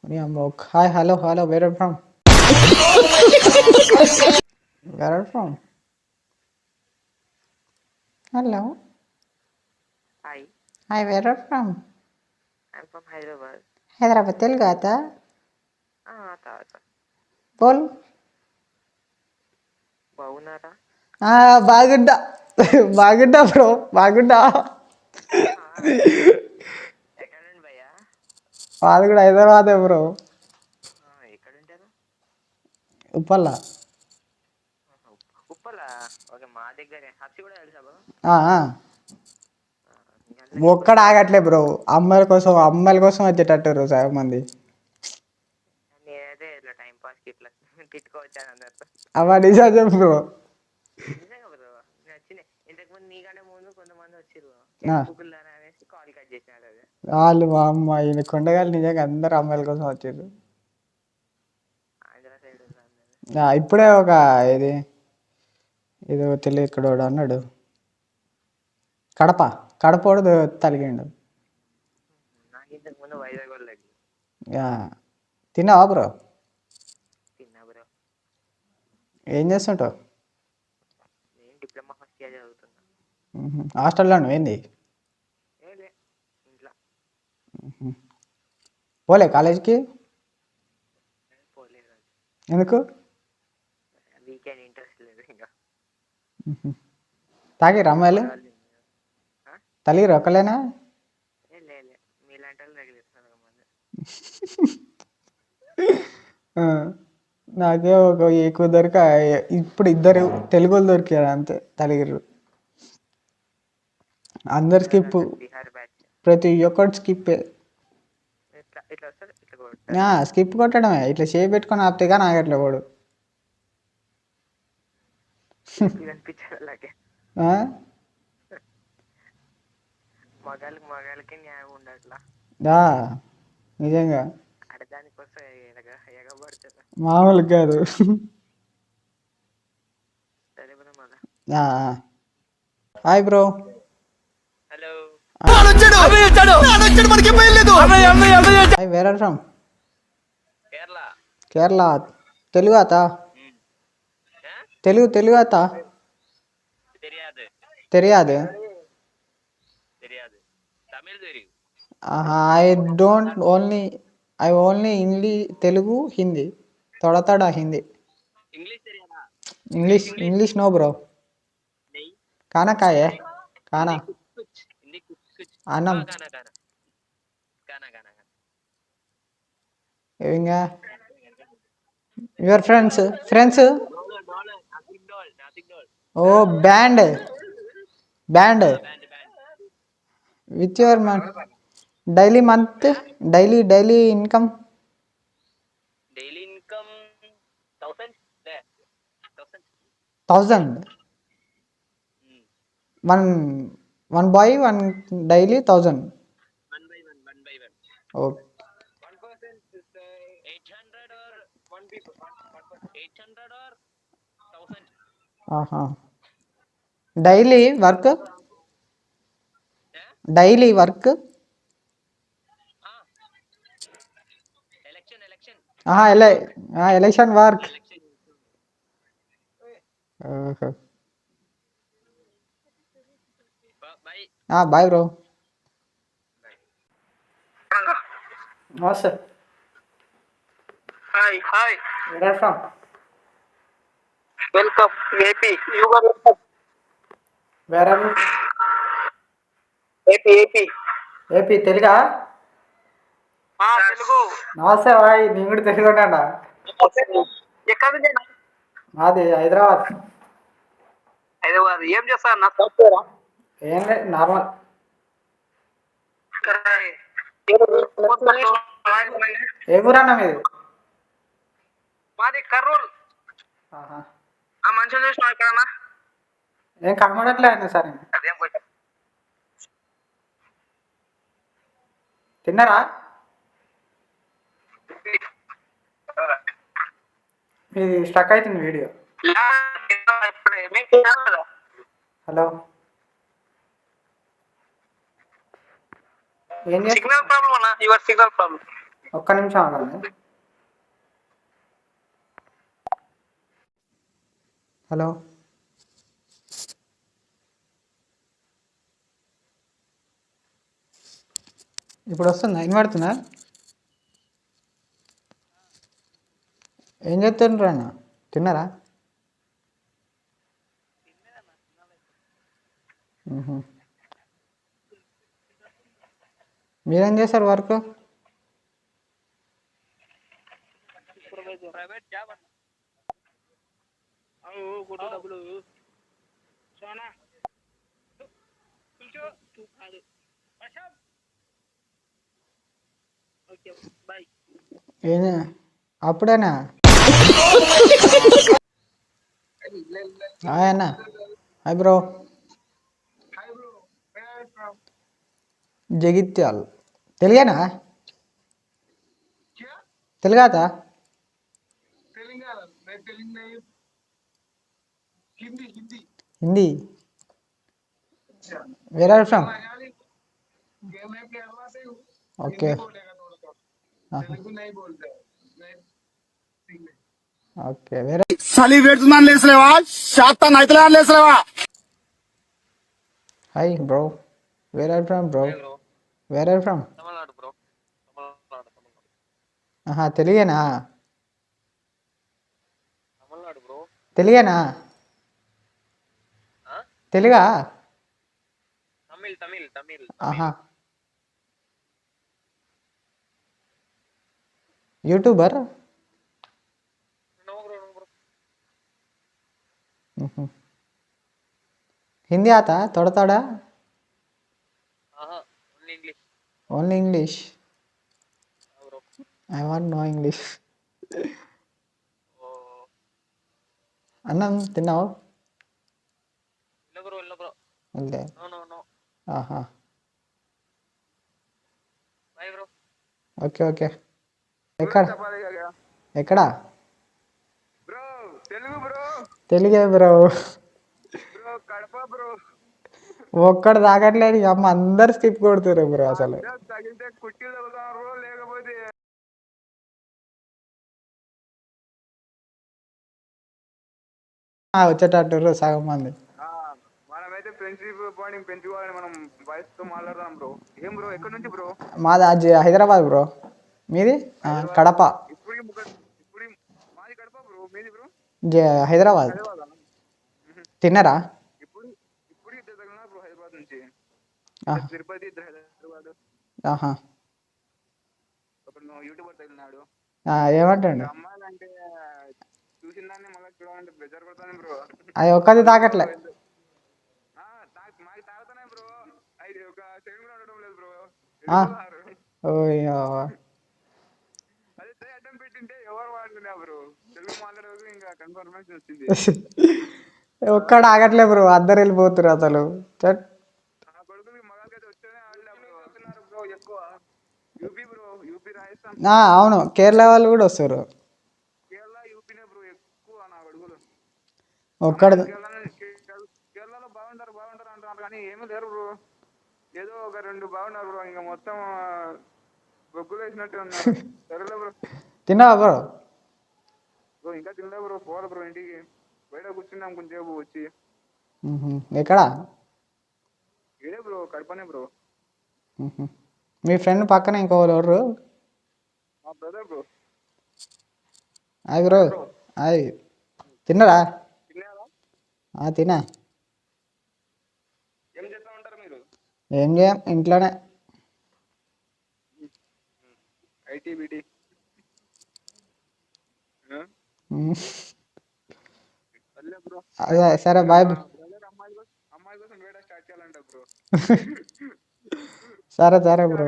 Yeah, Mok. Hi, hello. Where are you from? Where are you from? Hello. Hi, Hi, where are you from? I'm from Hyderabad. Hyderabad, Telugu ata? తాత బోల్. బాగున్నారా? బాగుండా. బాగుండా bro, బాగుండా. ఆ, ఎక్కడండి భయ్యా? వాళ్ళు కూడా హైదరాబాదే bro. ఎక్కడుంటారు? ఉప్పల్లా. ఉప్పలా? ఓకే, మా దగ్గరే. హర్షి కూడా తెలుసా బ్రో? ఆ, ఆ. అందుకే ఒక్కడ ఆగట్లే బ్రో. అమ్మాయిల కోసం వచ్చేటట్టు సగం మంది. నేనైతే ఇట్లా టైం పాస్కి ఇట్లా తిట్టుకోవచ్చాను అందరితో. అవ్వ నిజం చెప్పు బ్రో. నిజంగా బ్రో, నేను వచ్చినాయి ఇంతకుముందు నీకంటే ముందు కొంతమంది వచ్చిర్రు ఆ. ఎందుకు అనేసి కాల్ కట్ చేసినారు. అదే వాళ్ళు మా అమ్మ ఈయన కొండగాలి నిజంగా అందరు అమ్మాయిల కోసం వచ్చారు. ఆంధ్ర సైడ్ ఉన్నారు. ఇప్పుడే ఒక ఇది ఏదో తెలియదు ఇక్కడ అన్నాడు. కడపోడు తలిగిండు. నాకు ఇంతకు ముందు వైజాగ్ వాళ్ళు తిన్నావా బ్రో? తిన్నా బ్రో. ఏం చేస్తుంటావు? నేను డిప్లొమా ఫస్ట్ ఇయర్ చదువుతున్నా. హాస్టల్లో ఏంది? లే, ఇంట్లో. పోలే కాలేజ్కి? పోలేదు, ఎందుకు? వీకెండ్ ఇంట్రెస్ట్ లేదు ఇంకా. తాగిర్రా అమ్మాయిలు? తలిగిరు ఒకలేనా? లే మీలాంటి వాళ్ళు తగిలిస్తున్నారు మంది. నాకే ఒక ఎక్కువ దొరిక ఇప్పుడు ఇద్దరు తెలుగు వాళ్ళు దొరికారు అంతే తలిగిర్రు. అందరు స్కిప్, బిహార్ బ్యాచ్. ప్రతి ఒక్కటి స్కిప్పే. ఇట్లా వస్తారు, ఇట్లా కొడతారు. స్కిప్ కొట్టడమే, ఇట్లా చేయి పెట్టుకొని ఆపితే కానీ ఆగట్లే వాడు. కనిపించారు అలాగే. మగాళ్ళకి న్యాయం ఉండట్లా. నిజంగా ఆడదానికోసం ఎగబడుతుంది. మామూలుగా కాదు. సరే బ్రో, మళ్ళా. Hi bro. Hello. Hi, where are from? Kerala. Kerala. Telugu ఆతా? తెలుగు ఆతా? తెలియదు. తమిళ్ తెలియదు. I only Telugu, Hindi, Toda Toda Hindi. English no bro. కానా కాయే కానా అన్నం ఇంకా యువర్ ఫ్రెండ్స్. ఓ band with your daily month, daily income. Daily income 1000. One by one daily 1000. 1 by 1. Okay. 800 or 800 or 1000. Daily work. Election work. Bye bro. నమస్తే. Hi. Where are from? Welcome AP. You are welcome. Where are you? AP. తెలుగా? తెలుగు. నమస్తే bye, నేను కూడా తెలుగు ఉంటా. ఎక్కడ నుంచి? మాది హైదరాబాద్. ఏం చేస్తారు నా సాఫ్ట్వేరా? ఏం లేదు, నార్మల్. ఏ ఊరన్నా మీది? మాది కర్నూలు. ఆ మనుషులు చూసిన ఎక్కడన్నా? ఏం కనబడట్లే అయినా సరే. తిన్నారా? ఇది స్టక్ అవుతుంది వీడియో. హలో, ఏం సిగ్నల్ ప్రాబ్లమ్ అన్నా. Your signal problem. ఒక్క నిమిషం ఆగండి. హలో, ఇప్పుడు వస్తుందా? వినబడుతుందా? ఏం చేస్తుండ్రు అన్న? తిన్నారా? మీరేం చేస్తారు వర్క్? ప్రైవేట్ జాబ్ అన్న. కొట్టు డబ్బులు సోనా కూర్చో కాదు. Okay bye. ఏం అప్పుడేనా? హాయ్ అన్న. Hi bro. జగిత్యాల్. తెలుగేనా? తెలుగాతా? Hindi. Where are you from? Okay. Okay. Where? చలి పెడుతుందని లేసలేవా? శాతం అయితే లేసలేవా? Hi bro. Where are you from bro? Hey bro. Where are you from? Tamil Nadu bro. Tamil Nadu. ఆహా, తెలుగేనా? తమిళనాడు బ్రో. తెలుగేనా? తెలుగా? తమిళ్. ఆహా. యూట్యూబర్? No bro. हिंदी आता थोड़ा थोड़ा? Only English. Only English. Bro. I want no English. ఓ అన్నం తిన్నావు? ఇల్ల బ్రో. లే. నో. ఆహా. Bye bro. ఓకే. ఎక్కడ? Bro Telugu bro. తెలుగే బ్రో. Bro Kadapa bro. ఒక్కడు తాగట్లేదు, అమ్మ అందరు స్కిప్ కొడుతున్నారు బ్రో అసలు. తగిలితే కుట్టిలు తగ్గుతారు లేకపోతే వచ్చేటట్టు సగం మంది. మనమైతే ఫ్రెండ్షిప్ బాండింగ్ పెంచుకోవాలని మనం బాయ్స్ తో మాట్లాడదాం బ్రో. ఏం బ్రో ఎక్కడి నుంచి బ్రో? మాది హైదరాబాద్ బ్రో. మీది? కడప. ఇప్పుడు మాది కడప బ్రో. మీది బ్రో? హైదరాబాద్. తిన్నారా? ఇప్పుడు ఇద్దరు తగిలినా బ్రో హైదరాబాద్ నుంచి. తిరుపతి, ఇద్దరు హైదరాబాద్. ఆహా. ఒకడు యూట్యూబర్ తగిలినాడు. ఏమంటండి? అమ్మాయిలు అంటే చూసిన దాన్ని మళ్ళీ చూడాలంటే బెజర్ కొడతాను బ్రో. అది ఒక్కది తాగట్లే. మాకు తాగుతానే బ్రో. అది ఒక సెకండ్ కూడా ఉండడం లేదు బ్రో. అదే అడ్డం పెట్టింటే ఎవరు వాడుతున్నా బ్రో. తెలుగు మాట్లాడదు ఇంకా కన్ఫర్మేషన్ వచ్చింది. ఒక్కడు ఆగట్లే బ్రో, అందరు వెళ్ళిపోతున్నారు అసలు. ఆ కొడుకులకి మగాళ్ళకైతే వచ్చేనే ఆడలేరు బ్రో ఎక్కువ. యూపీ రాజస్థాన్. అవును, కేరళ వాళ్ళు కూడా వస్తారు. కేరళ యూపీనే బ్రో ఎక్కువ నా కొడుకులు. ఒక్కడు కేరళలో బాగుంటారు అంటున్నారు కానీ ఏమీ లేరు బ్రో. ఏదో ఒక 2 బాగున్నారు బ్రో. ఇంకా మొత్తం బొగ్గులు వేసినట్టు ఉన్నారు. సరేలే బ్రో. తిన్నావా బ్రో? ఇంకా తినలే బ్రో. పోవాలి బ్రో ఇంటికి. బయట కూర్చున్నాం కొంచెంసేపు వచ్చి. ఎక్కడా? ఇదే బ్రో, కడపనే బ్రో. మీ ఫ్రెండ్ పక్కన ఇంకోరు? మా brother bro. Hi bro. Hi. తిన్నారా? తిన్నారా? తిన్నా. ఏం చేస్తా ఉంటారు మీరు? ఏం చేయం, ఇంట్లోనే. ఐటీ బిటీ. సరే బాయ్ బ్రో. అమ్మాయి కోసం వేడ స్టార్ట్ చేయాలంట బ్రో. సరే బ్రో. సరే బ్రో.